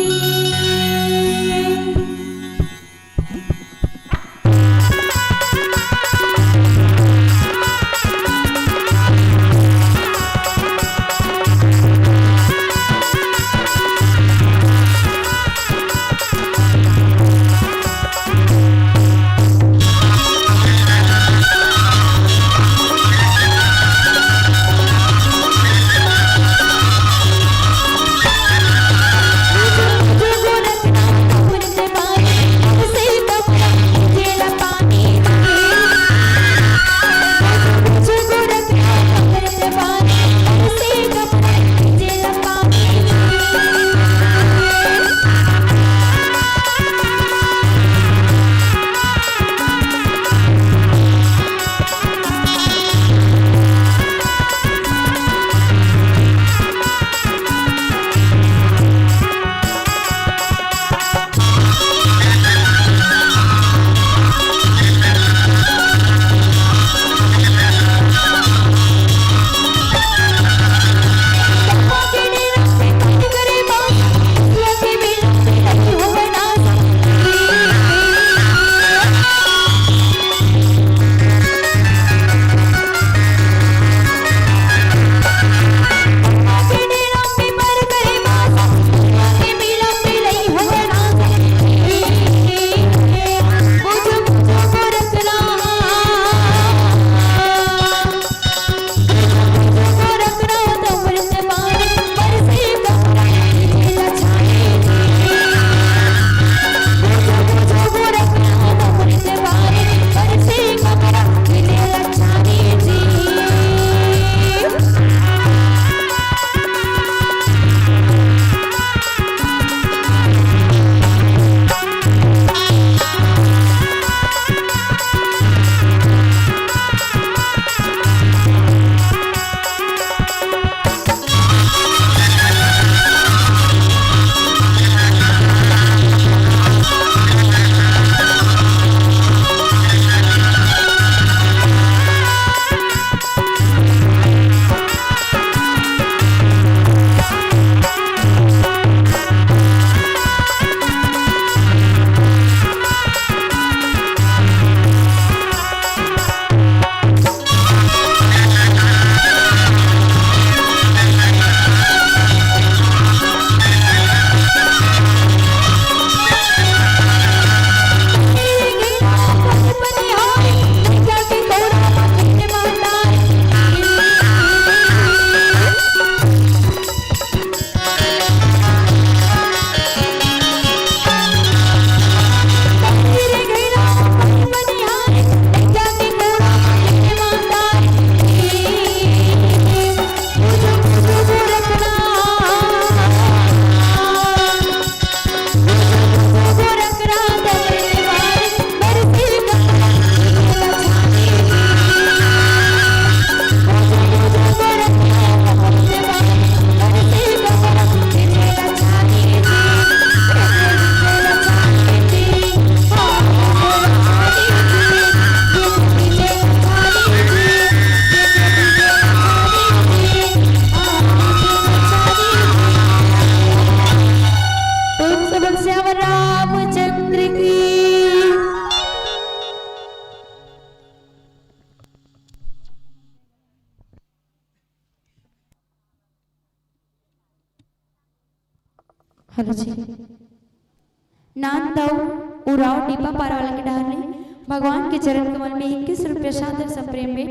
हेलो जी नान दाऊ उराव दीपा पारा वाला के डाल भगवान के चरण कमल में 21 रुपये सादर संप्रेम में